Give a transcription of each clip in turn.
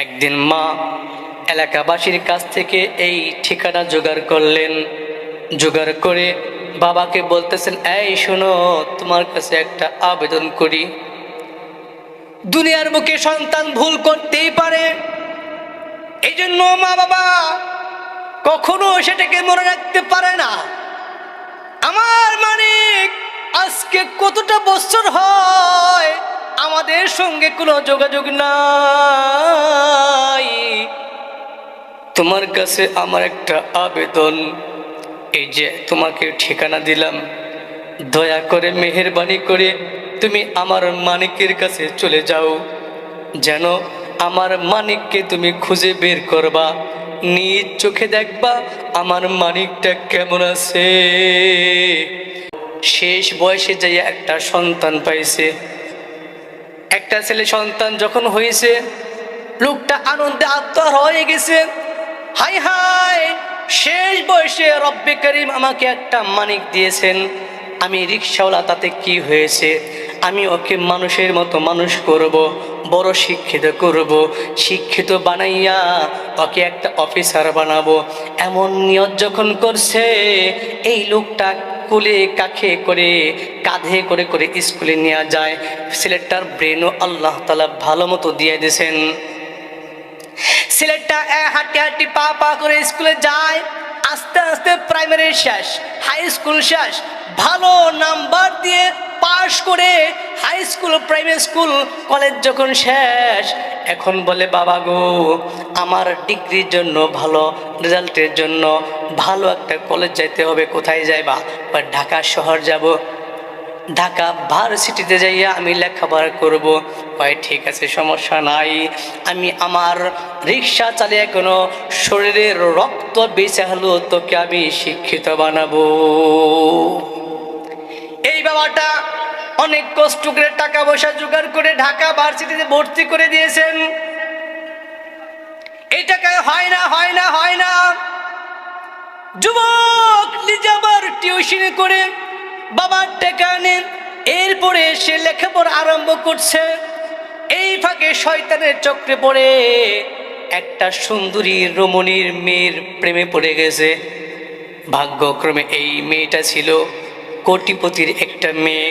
একদিন মা এলাকাবাসীর কাছ থেকে এই ঠিকানা জোগাড় করলেন। জোগাড় করে বাবাকে বলতেছেন, এই শোনো, তোমার কাছে একটা আবেদন করি। দুনিয়ার বুকে সন্তান ভুল করতেই পারে, এই জন্য মা বাবা কখনো সেটাকে মনে রাখতে পারে না। আমার মানিক আজকে কতটা বছর হয় আমাদের সঙ্গে কোনো যোগাযোগ নাই। তোমার কাছে আমার একটা আবেদন, এই যে তোমাকে ঠিকানা দিলাম, দয়া করে মেহেরবানি করে তুমি আমার মানিকের কাছে চলে যাও, যেন আমার মানিককে তুমি খুঁজে বের করবা, নিজ চোখে দেখবা আমার মানিকটা কেমন আছে। শেষ বয়সে যাইয়া একটা সন্তান পাইছে। একটা ছেলে সন্তান যখন হয়েছে, লোকটা আনন্দে আত্মহারা হয়ে গেছে। হাই হাই, শেষ বয়সে রব্বে করিম আমাকে একটা মানিক দিয়েছেন, আমি রিক্সাওয়ালা, তাতে কি হয়েছে, আমি ওকে মানুষের মতো মানুষ করব, বড় শিক্ষিত করব, শিক্ষিত বানাইয়া ওকে একটা অফিসার বানাবো। এমন নিয়ত যখন করছে, এই লোকটা কোলে কাখে করে কাঁধে করে করে স্কুলে নিয়ে যায়। ছেলেটার ব্রেনও আল্লাহ তাআলা ভালো মতো দিয়ে দিয়েছেন। ছেলেটা হাঁটি হাঁটি পা পা করে স্কুলে যায়। আস্তে আস্তে প্রাইমারি শেষ, হাই স্কুল শেষ, ভালো নাম্বার দিয়ে পাশ করে high school, primary school, college যখন শেষ, এখন বলে, বাবা গো, আমার ডিগ্রির জন্য, ভালো রেজাল্টের জন্য ভালো একটা কলেজ যাইতে হবে। কোথায় যাইবা? বা ঢাকা শহর যাব, ঢাকা ভার্সিটিতে যাইয়া আমি লেখাপড়া করব। হয় ঠিক আছে, সমস্যা নাই, আমি আমার রিক্সা চালিয়ে কোনো শরীরের রক্ত বেঁচে হলো তোকে আমি শিক্ষিত বানাবো। এই বাবাটা অনেক কষ্ট করে টাকা পয়সা জোগাড় করে ঢাকা ভার্সিটিতে ভর্তি করে দিয়েছেন। এই টাকায় হয় না, হয় না, হয় না। যুবক নিজে আবার টিউশন করে বাবার টাকা নেন, এরপরে সে লেখাপড়া আরম্ভ করছে। এই ফাঁকে শয়তানের চক্রে পড়ে একটা সুন্দরী রমণীর মেয়ের প্রেমে পড়ে গেছে। ভাগ্যক্রমে এই মেয়েটা ছিল কোটিপতির একটা মেয়ে।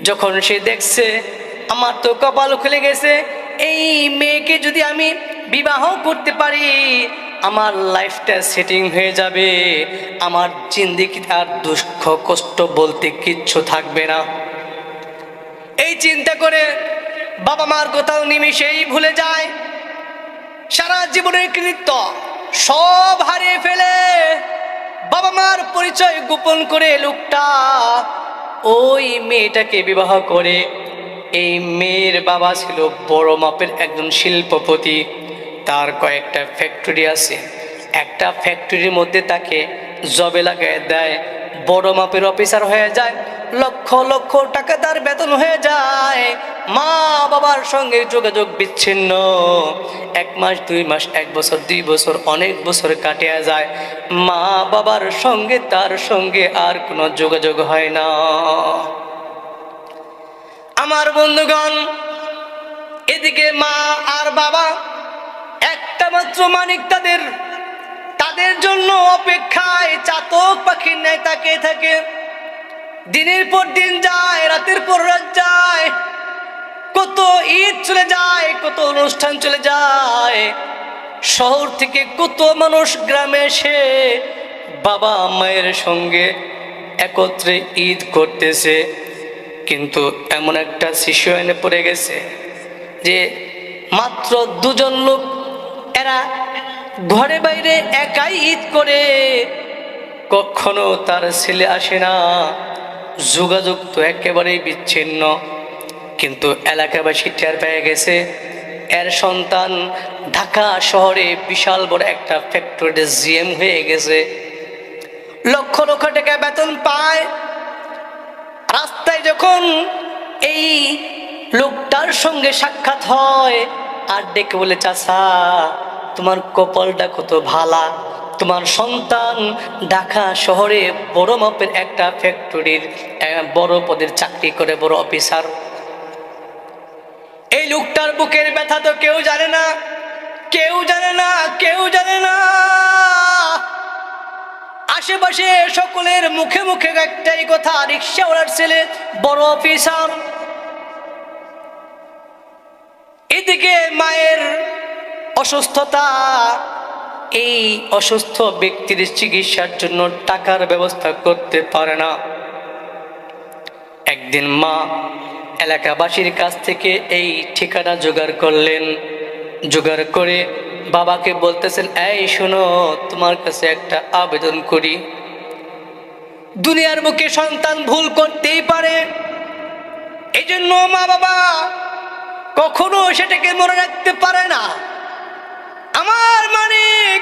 যখন সে দেখছে আমার তো কপাল খুলে গেছে, এই মেয়েকে যদি আমি বিবাহ করতে পারি আমার লাইফটা সেটিং হয়ে যাবে, আমার জিন্দেগিতে আর দুঃখ কষ্ট বলতে কিচ্ছু থাকবে না। এই চিন্তা করে বাবা মার কোথাও নিমিশেই ভুলে যায়। সারা জীবনের কৃতিত্ব সব হারিয়ে ফেলে বাবা মার পরিচয় গোপন করে লোকটা ওই মেয়েটাকে বিবাহ করে। এই মেয়ের বাবা ছিল বড় মাপের একজন শিল্পপতি, তার কয়েকটা ফ্যাক্টরি আছে। একটা ফ্যাক্টরির মধ্যে তাকে জবে লাগায় দেয়, বড় মাপের অফিসার হয়ে যায়, লক্ষ লক্ষ টাকা তার বেতন হয়ে যায়। মা বাবার সঙ্গে যোগাযোগ বিচ্ছিন্ন। 1 মাস 2 মাস, 1 বছর 2 বছর, অনেক বছর কাটিয়া যায়, মা বাবার সঙ্গে তার সঙ্গে আর কোনো যোগাযোগ হয় না। আমার বন্ধুগণ, এদিকে মা আর বাবা একটা মাত্র মানিক তাদের জন্য অপেক্ষায় চাতক পাখির ন্যায় তাকিয়ে থাকে। দিনের পর দিন যায়, রাতের পর রাত যায়, কত ঈদ চলে যায়, কত অনুষ্ঠান চলে যায়। শহর থেকে কত মানুষ গ্রামে এসে বাবা মায়ের সঙ্গে একত্রে ঈদ করতেছে। কিন্তু এমন একটা সিচুয়েশনে পড়ে গেছে যে মাত্র 2 জন লোক, এরা ঘরে বাইরে একাই ঈদ করে, কখনো তার ছেলে আসে না, যোগাযোগ তো একেবারেই বিচ্ছিন্ন। কিন্তু এলাকাবাসী টের পেয়ে গেছে এর সন্তান ঢাকা শহরে বিশাল বড় একটা ফ্যাক্টরিতে জিএম হয়ে গেছে, লক্ষ লক্ষ টাকা বেতন পায়। রাস্তায় যখন এই লোকটার সঙ্গে সাক্ষাৎ হয় আর ডেকে বলে, চাচা তোমার কপালটা কত ভালা, তোমার সন্তান ঢাকা শহরে বড় মাপের একটা ফ্যাক্টরির বড় পদের চাকরি করে, বড় অফিসার। এই লোকটার বুকের ব্যথা তো কেউ জানে না। কেউ জানে না, কেউ জানে না। আশেপাশে সকলের মুখে মুখে একটাই কথা, রিক্সাওয়ালার ছেলে বড় অফিসার। এদিকে মায়ের অসুস্থতা, এই অসুস্থ ব্যক্তির চিকিৎসার জন্য টাকার ব্যবস্থা করতে পারে না। একদিন মা এলাকাবাসীর কাছ থেকে এই ঠিকানা জোগাড় করলেন। জোগাড় করে বাবাকে বলতেছেন, এই শোনো, তোমার কাছে একটা আবেদন করি। দুনিয়ার বুকে সন্তান ভুল করতেই পারে, এই জন্য মা বাবা কখনো সেটাকে মনে রাখতে পারে না। আমার মানিক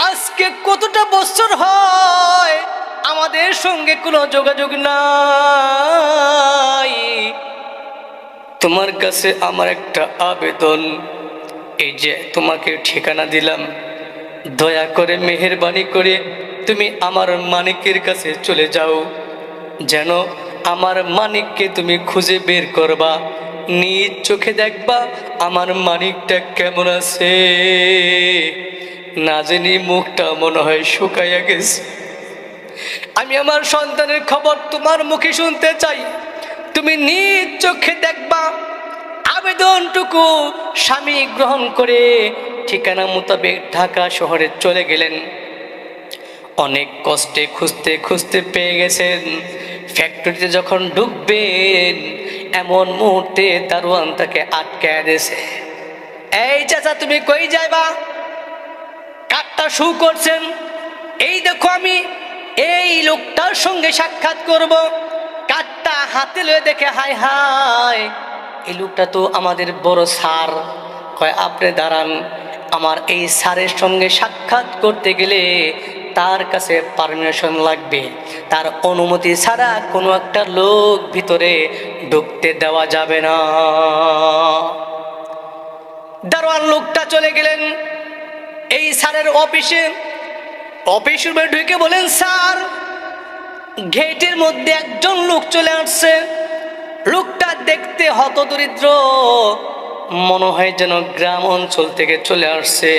আজকে কতটা বছর হয় আমাদের সঙ্গে কোনো যোগাযোগ নাই। তোমার কাছে আমার একটা আবেদন, এই যে তোমাকে ঠিকানা দিলাম, দয়া করে মেহেরবানি করে তুমি আমার মানিকের কাছে চলে যাও, যেন আমার মানিককে তুমি খুঁজে বের করবা, নিজ চোখে দেখবা আমার মানিকটা কেমন আছে। না জানি মুখটা মনে হয় শুকাইয়া গেছে। আমি আমার সন্তানের খবর তোমার মুখে শুনতে চাই, তুমি নিজ চোখে দেখবা। আবেদনটুকু স্বামী গ্রহণ করে ঠিকানা মোতাবেক ঢাকা শহরে চলে গেলেন। অনেক কষ্টে খুঁজতে খুঁজতে পেয়ে গেছেন। ফ্যাক্টরিতে যখন ঢুকবেন এমন মুহূর্তে দারোয়ান তাকে আটকায় দিয়েছে। এই চাচা, তুমি কই যাইবা? কাঠটা শু করছেন, এই দেখো আমি এই লোকটার সঙ্গে সাক্ষাৎ করব। কাঠটা হাতে লয়ে দেখে, হায় হায়, এই লোকটা তো আমাদের বড় স্যার। কয়, আপনি দাঁড়ান, আমার এই স্যারের সঙ্গে সাক্ষাৎ করতে গেলে তার কাছে পারমিশন লাগবে, তার অনুমতি ছাড়া কোনো একটা লোক ভিতরে ঢুকতে দেওয়া যাবে না। দারোয়ান লোকটা চলে গেলেন এই স্যারের অফিসে। অফিস রুমে ঢুকে বলেন, স্যার, গেটের মধ্যে একজন লোক চলে আসছে। লোকটা দেখতে হতদরিদ্র, মনে হয় যেন গ্রাম অঞ্চল থেকে চলে আসছে।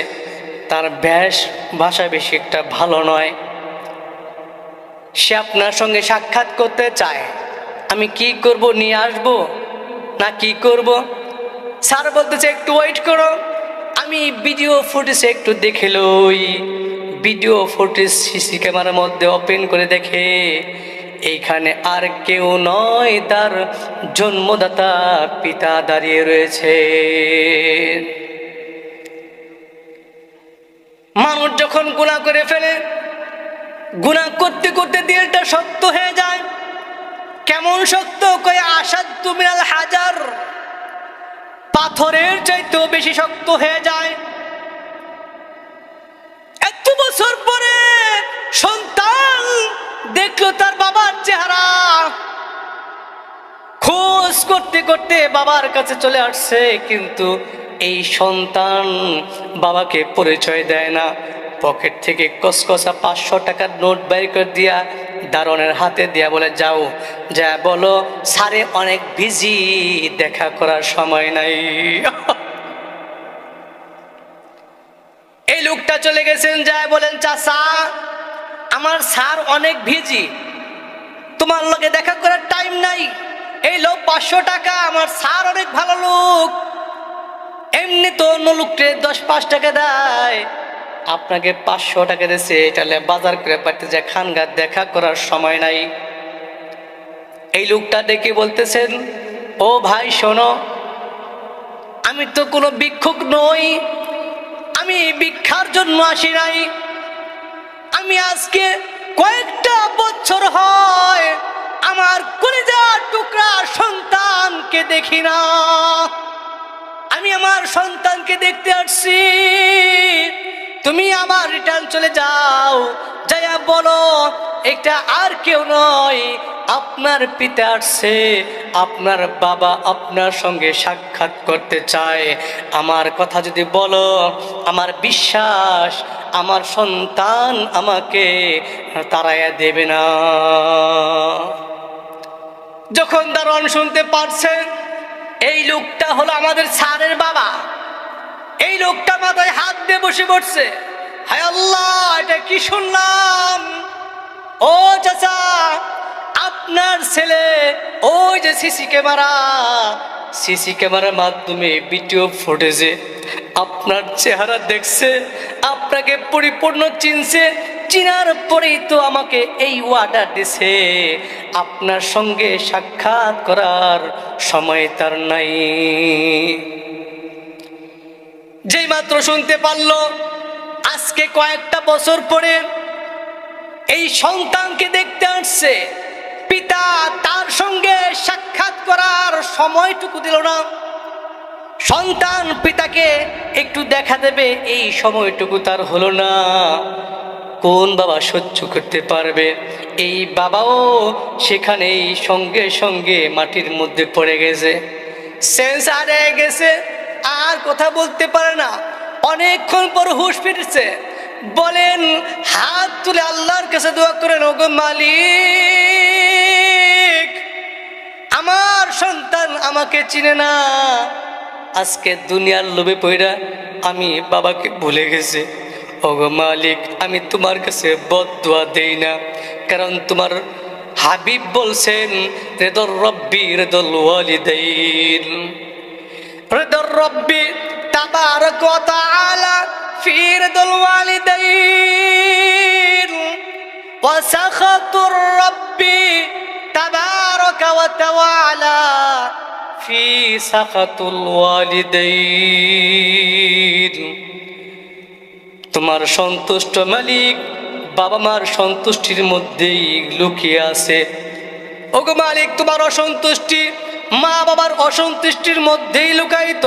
তার বেশ ভাষা বেশি একটা ভালো নয়। সে আপনার সঙ্গে সাক্ষাৎ করতে চায়। আমি কি করব, নিয়ে আসব না কি করব? স্যার বলতেছে, একটু ওয়েট করো, আমি ভিডিও ফুটেজে একটু দেখে লই। ভিডিও ফুটেজ সিসি ক্যামেরার মধ্যে ওপেন করে দেখে এইখানে আর কেউ নয়, তার জন্মদাতা পিতা দাঁড়িয়ে রয়েছে। মানুষ যখন গুনাহ করে ফেলে, গুনাহ করতে করতে দিলটা শক্ত হয়ে যায়। কেমন শক্ত? কয়, আসাদ্দু মিনাল হাজার, পাথরের চাইতেও বেশি শক্ত হয়ে যায়। এত বছর পরে সন্তান দেখলো তার বাবার চেহারা, খোঁজ করতে করতে বাবার কাছে চলে আসছে, কিন্তু এই সন্তান বাবাকে পরিচয় দেয় না। পকেট থেকে কসকসা 500 টাকার নোট বের করে দিয়া দারোয়ানের হাতে দিয়া বলে, যাও, যা বলো স্যারে অনেক বিজি, দেখা করার সময় নাই। এই লোকটা চলে গেছেন, যা বলেন, চাচা, আমার স্যার অনেক বিজি, তোমার লগে দেখা করার টাইম নাই। এই লোক 500 টাকা, আমার স্যার অনেক ভালো লোক, এমনি তো অন্য লোককে 10-5 টাকা দেয়, আপনাকে 500 টাকা দিয়েছে, এটা বাজার করে পাঠতে যায়, খানগার দেখা করার সময় নাই। এই লোকটা ডেকে বলতেছেন, ও ভাই শোনো, আমি তো কোনো ভিক্ষুক নই, আমি ভিক্ষার জন্য আসি নাই। আমি আজকে কয়েকটা বছর হয় আমার কলিজার টুকরা সন্তানকে দেখি না। আমি আমার সন্তানকে দেখতে আসছি, তুমি আবার রিটার্ন চলে যাও, যাইয়া বলো এটা আর কেউ নয়, আপনার পিতা আসছে, আপনার বাবা আপনার সঙ্গে সাক্ষাৎ করতে চায়। আমার কথা যদি বলো, আমার বিশ্বাস আমার সন্তান আমাকে তাড়াইয়া দেবে না। যখন দারোয়ান শুনতে পারছেন এই লোকটা হলো আমাদের স্যারের বাবা, এই লোকটা মাথায় হাত দিয়ে বসে পড়ছে। হায় আল্লাহ, এটা কি শুনলাম! ও চাচা, আপনার ছেলে ওই যে সিসি ক্যামেরার মাধ্যমে ভিডিও ফুটেজে আপনার চেহারা দেখছে, আপনাকে পরিপূর্ণ চিনছে। চিনার পরেই তো আমাকে এই অর্ডার দিছে, আপনার সঙ্গে সাক্ষাৎ করার সময় তার নাই। যেই মাত্র শুনতে পারলো, আজকে কয়েকটা বছর পরে এই সন্তানকে দেখতে আসছে, পিতা তার সঙ্গে সাক্ষাৎ করার সময়টুকু দিল না। সন্তান পিতাকে একটু দেখা দেবে, এই সময়টুকু তার হলো না। কোন বাবা সহ্য করতে পারবে? এই বাবাও সেখানেই সঙ্গে সঙ্গে মাটির মধ্যে পড়ে গেছে, সেন্স হারিয়ে গেছে, আর কথা বলতে পারে না। অনেকক্ষণ পর হুঁশ ফিরছে, বলেন হাত তুলে আল্লাহর কাছে দোয়া করেন, ওগো মালিক, আমার সন্তান আমাকে চিনে না, আজকে দুনিয়ার লোভে পড়া আমি বাবাকে ভুলে গেছি। ওগো মালিক, আমি তোমার কাছে বদদুয়া দেই না, কারণ তোমার হাবিব বলছেন রিদর রব্বি রিদল ওয়ালিদাইন, রিদর রব্বি তাবারাক ওয়া তাআলা ফি রিদল ওয়ালিদাইন ওয়া সাখাতুর রব্বি তাবারাক ওয়া তাআলা ফি সাখাতুল ওয়ালিদাইন। তোমার সন্তুষ্ট মালিক বাবা মার সন্তুষ্টির মধ্যেই লুকিয়ে আছে। ওগো মালিক, তোমার অসন্তুষ্টি মা বাবার অসন্তুষ্টির মধ্যেই লুকায়িত।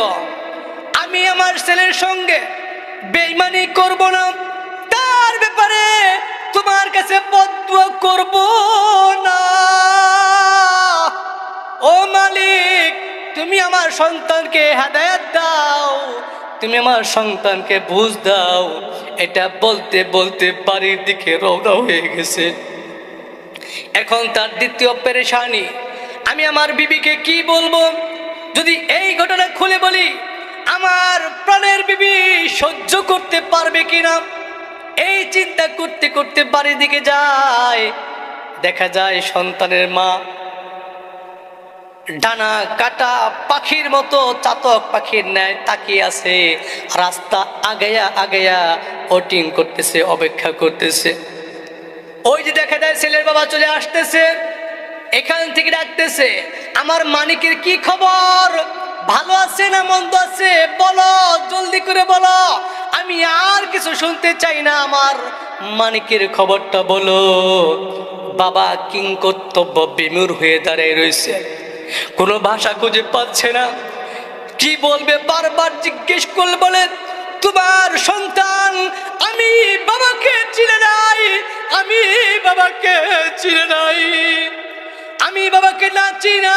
আমি আমার ছেলের সঙ্গে বেঈমানি করব না, তার ব্যাপারে তোমার কাছে বদদুয়া করব না। ও মালিক, তুমি আমার সন্তানকে হেদায়েত দাও, তুমি আমার সন্তানকে বুঝ দাও। এটা বলতে বলতে বাড়ির দিকে রওনা হয়ে গেছে। এখন তার দ্বিতীয় পেরেশানি, আমি আমার বিবিকে কি বলবো? যদি এই ঘটনা খুলে বলি, আমার প্রাণের বিবি সহ্য করতে পারবে কিনা? এই চিন্তা করতে করতে বাড়ির দিকে যায়। দেখা যায় সন্তানের মা ডানা কাটা পাখির মতো, চাতক পাখির ন্যায় তাকিয়ে আছে, রাস্তা আগায়া আগায়া ওটিং করতেছে, অপেক্ষা করতেছে। ওই যে দেখা যায় ছেলের বাবা চলে আসতেছে, এখান থেকে ডাকতেছে, আমার মানিকের কি খবর? ভালো আছে না মন্দ আছে? বলো, জলদি করে বলো, আমি আর কিছু শুনতে চাই না, আমার মানিকের খবরটা বলো। বাবা কিংকর্তব্য বিমূঢ় হয়ে দাঁড়িয়ে রয়েছে, কোনো ভাষা খুঁজে পাচ্ছে না, কি বলবে? বারবার জিজ্ঞেস করলে বলে, তোমার সন্তান আমি বাবাকে চিনে নাই, আমি বাবাকে চিনে নাই, আমি বাবাকে না চিনা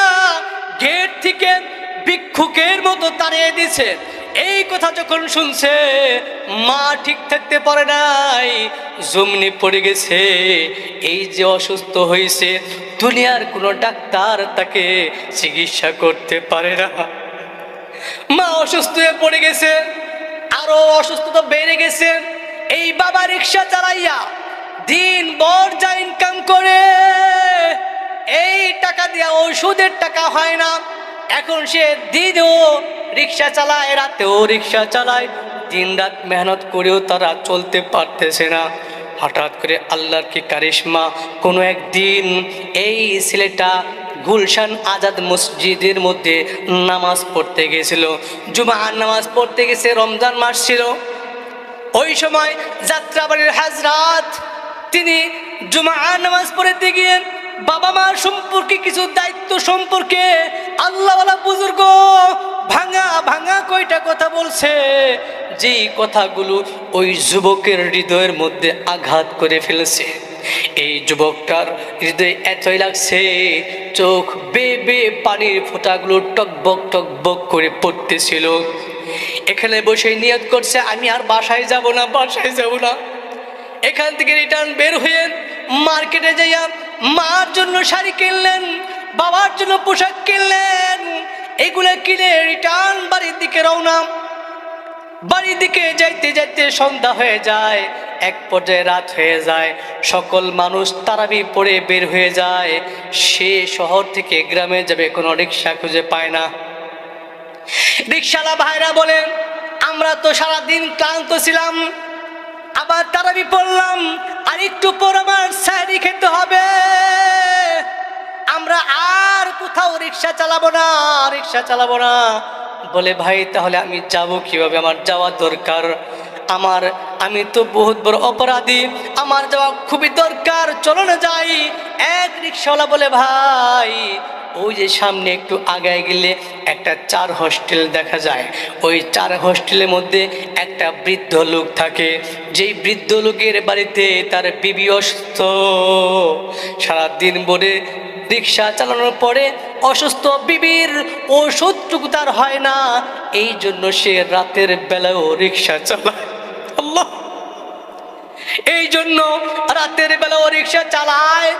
গেট থেকে ভিক্ষুকের মতো তাড়িয়ে দিছে। এই কথা যখন শুনছে, মা ঠিক থাকতে পারে নাই, জমনি পড়ে গেছে। এই যে অসুস্থ হয়েছে, দুনিয়ার কোনো ডাক্তার তাকে চিকিৎসা করতে পারে না। মা অসুস্থ হয়ে পড়ে গেছে, আরো অসুস্থতা বেড়ে গেছে। এই বাবা রিক্সা চালাইয়া দিন ভর যা ইনকাম করে, এই টাকা দিয়া ওষুধের টাকা হয় না। এখন সে দিনও রিক্সা চালায়, রাতেও রিক্সা চালায়, দিন রাত মেহনত করেও তারা চলতে পারতেছে না। হঠাৎ করে আল্লাহর কি কারিশমা, কোনো একদিন এই ছেলেটা গুলশান আজাদ মসজিদের মধ্যে নামাজ পড়তে গেছিল, জুমার নামাজ পড়তে গেছে, রমজান মাস ছিল। ওই সময় যাত্রাবাড়ির হাজরাত তিনি জুমার নামাজ পড়তে গিয়ে বাবা মার সম্পর্কে কিছু দায়িত্ব সম্পর্কে আল্লাহওয়ালা বুজুর্গ ভাঙা ভাঙা কয়টা কথা বলছে, যেই কথাগুলো ওই যুবকের হৃদয়ের মধ্যে আঘাত করে ফেলেছে। এই যুবকটার হৃদয়ে এতই লাগছে, চোখ বেয়ে বেয়ে পানির ফোঁটাগুলো টকবক টকবক করে পড়তেছিল। এখানে বসে নিয়ত করছে, আমি আর বাসায় যাব না, বাসায় যাব না। এখান থেকে রিটার্ন বের হয়ে মার্কেটে যাইয়া মার জন্য শাড়ি কিনলেন, বাবার জন্য পোশাক কিনলেন, এগুলো কিনে রিটার্ন বাড়ির দিকে রওনা। বাড়ির দিকে যাইতে যাইতে সন্ধ্যা হয়ে যায়, এক পর্যায়ে রাত হয়ে যায়, সকল মানুষ তারাবি পড়ে বের হয়ে যায়। সে শহর থেকে গ্রামে যাবে, কোনো রিক্সা খুঁজে পায় না। রিক্সাওয়ালা ভাইরা বলে, আমরা তো সারাদিন ক্লান্ত ছিলাম, আবার তারাবি পড়লাম, আর একটু পর আমার সাহরি খেতে হবে, আমরা আর কোথাও রিক্সা চালাবো না, রিক্সা চালাবো না। বলে, ভাই তাহলে আমি যাব কিভাবে? আমার যাওয়া দরকার, আমি তো বহুত বড় অপরাধী, আমার যাওয়া খুবই দরকার, চলো না যাই। এক রিক্সাওয়ালা বলে, ভাই ওই যে সামনে একটু আগায় গেলে একটা 4 হোস্টেল দেখা যায়, ওই 4 হোস্টেলের মধ্যে একটা বৃদ্ধ লোক থাকে, যেই বৃদ্ধ লোকের বাড়িতে তার বিবি অসুস্থ, সারাদিন ভরে রিক্সা চালানোর পরে অসুস্থ বিবির ওষুধটুকু তার হয় না, এই জন্য সে রাতের বেলাও রিক্সা চালায়। আল্লাহ, এই জন্য রাতের বেলাও রিক্সা চালায়।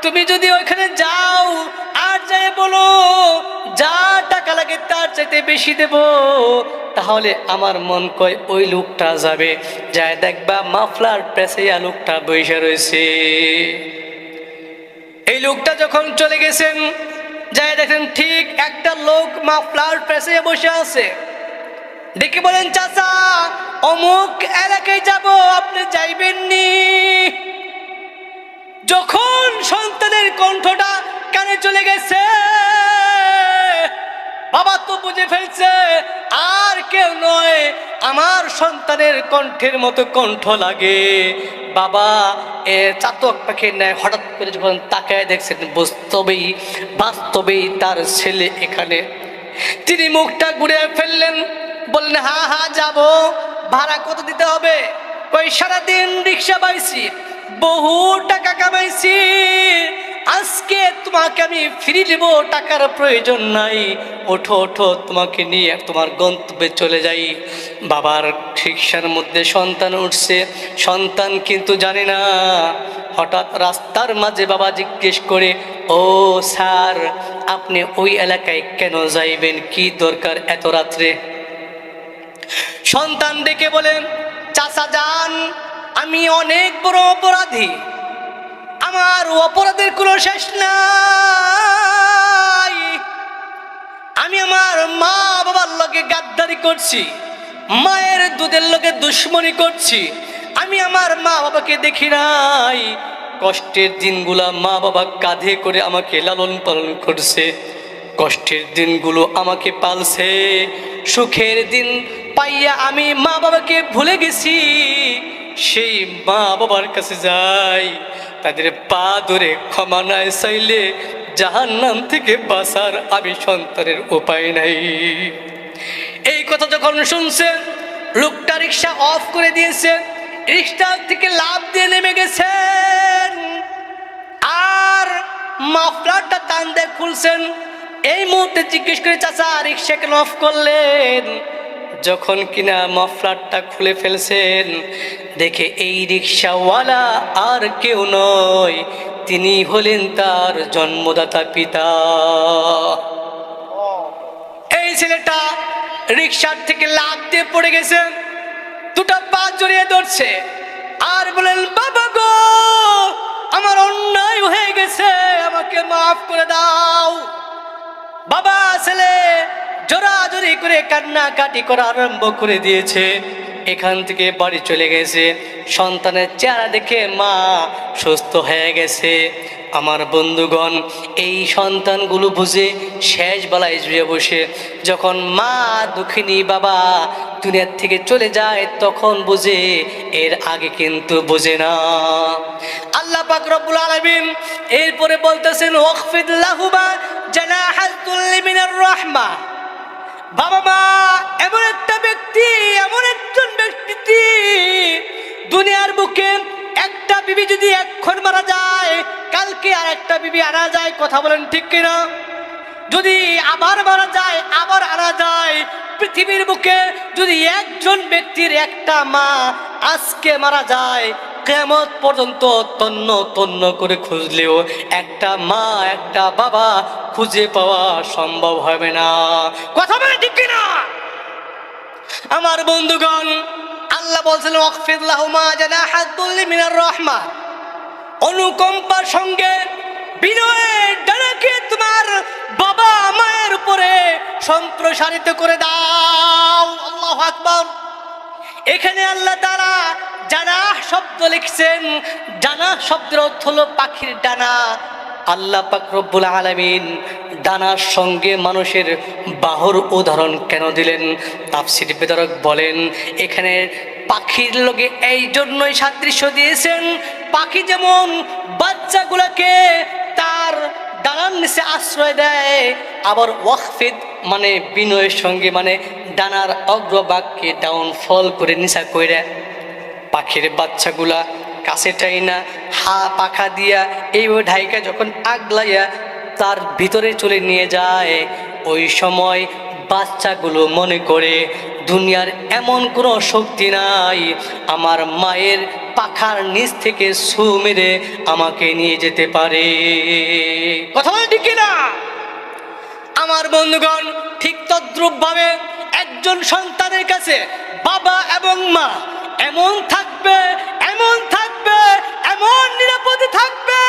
তুমি যদি ওইখানে যাও আর যাই বলো যা টাকা লাগে তার চাইতে বেশি দেব, তাহলে আমার মন কয় ওই লোকটা যাবে, যায় দেখবা মাফলার প্রেসে লোকটা বসে রয়েছে। এই লোকটা যখন চলে গেছেন, যায় দেখেন ঠিক একটা লোক মাফলার প্রেসে বসে আছে। ডেকে বলেন, চাচা অমুক এলাকায় যাব, আপনি যাইবেননি? যখন সন্তানের কণ্ঠটা কানে চলে গেছে, বাবা তো বুঝে ফেলছে আর কেউ নয়, আমার সন্তানের কণ্ঠের মতো কণ্ঠ লাগে। বাবা চাতক পাখির ন্যায় হঠাৎ করে যখন তাকায় দেখছেন, বাস্তবেই তার ছেলে এখানে। তিনি মুখটা ঘুরে ফেললেন, বললেন, হ্যাঁ হ্যাঁ যাব, ভাড়া কত দিতে হবে? ওই সারাদিন রিক্সা পাইছি, বহু টাকা কামাইছি, আজকে তোমাকে আমি ফিরিয়ে দেব, টাকার প্রয়োজন নাই, ওঠো ওঠো, তোমাকে নিয়ে তোমার গন্তব্যে চলে যাই। বাবার রিক্সার মধ্যে সন্তান উঠছে, সন্তান কিন্তু জানে না। হঠাৎ রাস্তার মাঝে বাবা জিজ্ঞেস করে, ও স্যার, আপনি ওই এলাকায় কেন যাইবেন? কি দরকার এত রাত্রে? সন্তান ডেকে বলেন, চাচা যান, আমি অনেক বড় অপরাধী, আমার অপরাধের কোনো শেষ নাই, আমি আমার মা বাবার লগে গাদ্দারি করছি, মায়ের দুধের লগে দুশ্মনী করছি, আমি আমার মা বাবাকে দেখি নাই, কষ্টের দিনগুলা মা বাবা কাঁধে করে আমাকে লালন পালন করছে, কষ্টের দিনগুলো আমাকে পালছে, সুখের দিন পাইয়া আমি মা বাবাকে ভুলে গেছি, সেই মা বাবার কাছে যাই, তাদের পা ধরে ক্ষমা নাই চাইলে জাহান্নাম থেকে বাঁচার আমি সন্তানের উপায় নাই। এই কথা যখন শুনছেন, লোকটা রিক্সা অফ করে দিয়েছে, রিক্সা থেকে লাফ দিয়ে নেমে গেছেন, আর মাফলারটা টান দিয়ে খুলছেন। এই মুহূর্তে জিজ্ঞেস করে, চাচা রিক্সা কেন অফ করলেন? যখন কিনা মাফলারটা খুলে ফেলছেন, দেখে এই রিক্সাওয়ালা আর কেউ নয়, তিনি হলেন তার জন্মদাতা পিতা। এই ছেলেটা রিক্সার থেকে লাফ দিয়ে পড়ে গেছে, দুটো পা জড়িয়ে ধরছে আর বলেন, বাবা গো, আমার অন্যায় হয়ে গেছে, আমাকে মাফ করে দাও। বাবা ছেলে জোরাজোরি করে কান্নাকাটি করা আরম্ভ করে দিয়েছে, এখান থেকে বাড়ি চলে গেছে। সন্তানের চেহারা দেখে মা সুস্থ হয়ে গেছে। আমার বন্ধুগণ, এই সন্তানগুলো বুঝে শেষ বেলায় শুয়ে বসে, যখন মা দুঃখিনী বাবা দুনিয়ার থেকে চলে যায় তখন বুঝে, এর আগে কিন্তু বুঝে না। আল্লাহ পাক রব্বুল আলামিন এরপরে বলতেছেন, ওয়াখফিদ লাহুমা জানাহাল যুল্লি মিনার রাহমা। বাবা মা এমন একটা ব্যক্তি, এমন একজন ব্যক্তি, দুনিয়ার বুকে একটা বিবি যদি এখন মারা যায়, কালকে আর একটা বিবি আনা যায়, কথা বলেন ঠিক কিনা? যদি আবার মারা যায়, আবার আনা যায়। পৃথিবীর বুকে যদি একজন ব্যক্তির একটা মা আজকে মারা যায়, কিয়ামত পর্যন্ত তন্ন তন্ন করে খুঁজলেও একটা মা একটা বাবা খুঁজে পাওয়া সম্ভব হবে না, কথা বলে ঠিক কিনা? আমার বন্ধুগণ, আল্লাহ বলছেন ওয়াকফিদ লাহুমা জানাহাদ-দুল্লি মিনার রাহমা, অনুকম্পার সঙ্গে বিনয়ের ডানাকে তোমার বাবা মায়ের উপরে সম্প্রসারিত করে দাও। আল্লাহু আকবার। এখানে আল্লাহ তাআলা জানাহ শব্দ লিখছেন। জানাহ শব্দের অর্থ হলো পাখির ডানা। আল্লাহ পাক রব্বুল আলামিন ডানার সঙ্গে মানুষের বাহুর উদাহরণ কেন দিলেন? তাফসীর বিতরক বলেন, এখানে পাখির লগে এই জন্যই সাদৃশ্য দিয়েছেন, পাখি যেমন বাচ্চাগুলোকে তার ডানার নিচে আশ্রয় দেয়, আবার ওয়াকফিদ মানে বিনয়ের সঙ্গে, মানে ডানার অগ্রভাগকে ডাউনফল করে নিচা কইরা পাখির বাচ্চাগুলা কাছেটাই না পাখা দিয়া এইভাবে ঢাইকা যখন আগলাইয়া তার ভিতরে চলে নিয়ে যায়, ওই সময় বাচ্চাগুলো মনে করে দুনিয়ার এমন কোনো শক্তি নাই আমার মায়ের পাখার নিচ থেকে ছু মেরে আমাকে নিয়ে যেতে পারে। কথা বলে ঠিক না? আমার বন্ধুগণ, ঠিক তদ্রূপ ভাবে একজন সন্তানের কাছে বাবা এবং মা এমন থাকবে, এমন থাকবে, এমন নিরাপদে থাকবে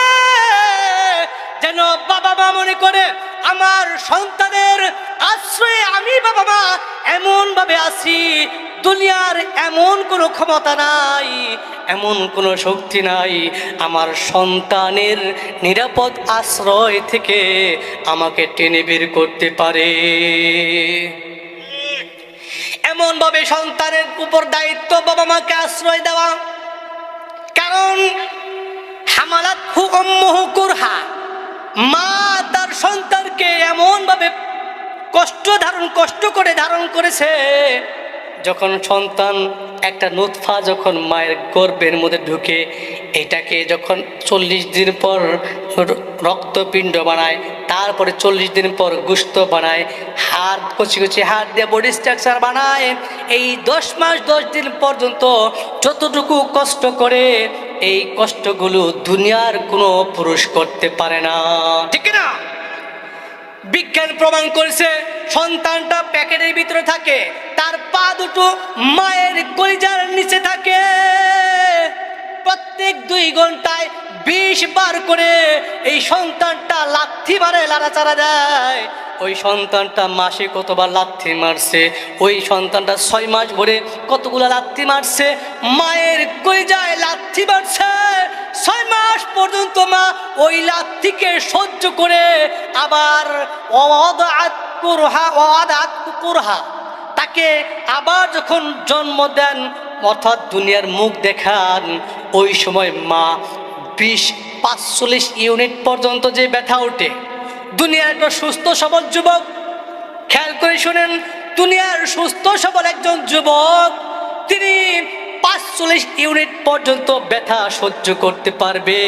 যেন বাবা মা মনে করে আমার সন্তানের আশ্রয়ে আমি বাবা মা এমন ভাবে আছি, দুনিয়ার এমন কোনো ক্ষমতা নাই, এমন কোনো শক্তি নাই আমার সন্তানের নিরাপদ আশ্রয় থেকে আমাকে টেনে বের করতে পারে। এমন ভাবে সন্তানের উপর দায়িত্ব বাবা মাকে আশ্রয় দেওয়া। কারণ হামালাতহু উম্মুহু কুরহা, মা তার সন্তানকে এমন ভাবে কষ্ট করে ধারণ করেছে, যখন সন্তান একটা নুতফা যখন মায়ের গর্ভের মধ্যে ঢুকে, এটাকে যখন 40 দিন পর রক্তপিণ্ড বানায়, তারপরে 40 দিন পর গোশত বানায়, হাড় কচি কচি হাড় দিয়ে বডি স্ট্রাকচার বানায়, এই 10 মাস 10 দিন পর্যন্ত যতটুকু কষ্ট করে, এই কষ্টগুলো দুনিয়ার কোনো পুরুষ করতে পারে না, ঠিক না? বিজ্ঞান প্রমাণ করেছে সন্তানটা প্যাকেটের ভিতরে থাকে, তার পা দুটো মায়ের কলিজার নিচে থাকে, প্রত্যেক 2 ঘন্টায় 20 বার করে এই সন্তানটা লাথি মারে, লাড়াচাড়া দেয়। ওই সন্তানটা মাসে কতবার লাথি মারছে, ওই সন্তানটা 6 মাস ধরে কতগুলো লাথি মারছে, মায়ের কলিজায় লাথি মারছে। 6 মাস পর্যন্ত মা ওই লাথিকে সহ্য করে আবার তাকে আবার যখন জন্ম দেন, অর্থাৎ দুনিয়ার মুখ দেখান, ওই সময় মা 20-45 ইউনিট পর্যন্ত যে ব্যথা ওঠে। দুনিয়ার একটা সুস্থ সবল যুবক, খেয়াল করে শুনেন, দুনিয়ার সুস্থ সবল একজন যুবক তিনি 45 ইউনিট পর্যন্ত ব্যথা সহ্য করতে পারবে।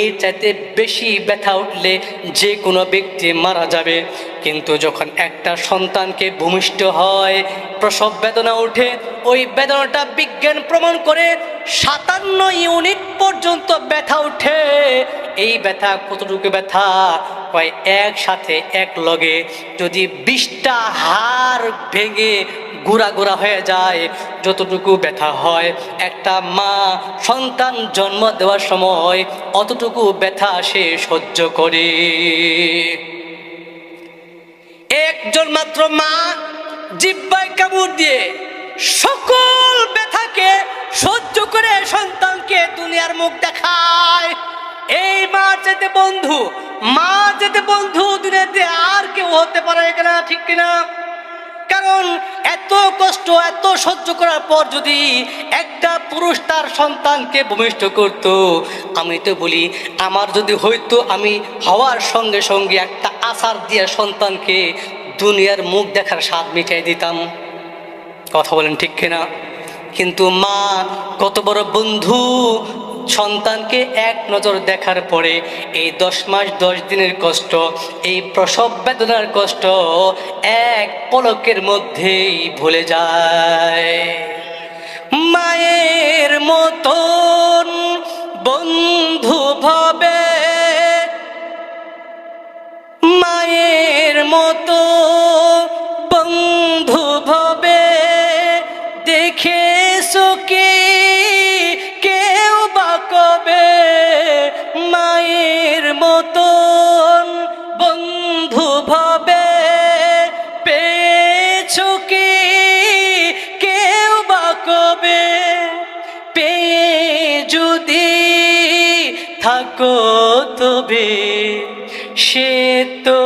এর চাইতে বেশি ব্যথা উঠলে যে কোনো ব্যক্তি মারা যাবে। কিন্তু যখন একটা সন্তানকে ভূমিষ্ঠ হয়, প্রসব বেদনা ওঠে, ওই বেদনাটা বিজ্ঞান প্রমাণ করে 57 ইউনিট পর্যন্ত ব্যথা ওঠে। এই ব্যথা কতটুকু ব্যথা? কয় একসাথে এক লগে যদি 20টা হাড় ভেঙে গুঁড়া গুঁড়া হয়ে যায়, যতটুকু ব্যথা হয় একটা মা সন্তান জন্ম দেওয়ার সময় অতটুকু ব্যথা সে সহ্য করে। একজন মাত্র মা জিহ্বায় কামড় দিয়ে সকল ব্যথাকে সহ্য করে সন্তানকে দুনিয়ার মুখ দেখায়। এই মা যেতে বন্ধু, মা যেতে বন্ধু দুনিয়াতে আর কেউ হতে পারে কিনা, ঠিক কিনা? কারণ এত কষ্ট এত সহ্য করার পর যদি একটা পুরুষ তার সন্তানকে ভূমিষ্ঠ করত, আমি তো বলি আমার যদি হইতো, আমি হওয়ার সঙ্গে সঙ্গে একটা আছাড় দিয়ে সন্তানকে দুনিয়ার মুখ দেখার স্বাদ মিটাই দিতাম। কথা বলেন ঠিক কিনা? কিন্তু মা কত বড় বন্ধু, সন্তানকে এক নজর দেখার পরে এই 10 মাস 10 দিনের কষ্ট, এই প্রসব বেদনার কষ্ট এক পলকের মধ্যেই ভুলে যায়। মায়ের মতন বন্ধু ভাবে, মায়ের মতো বন্ধু ভাবে, পেয়েছো কি কেউ বা কবে মায়ের মতন বন্ধু ভাবে পেয়েছো কি কেউ বা কবে পেয়ে যদি থাকো তবে সে তো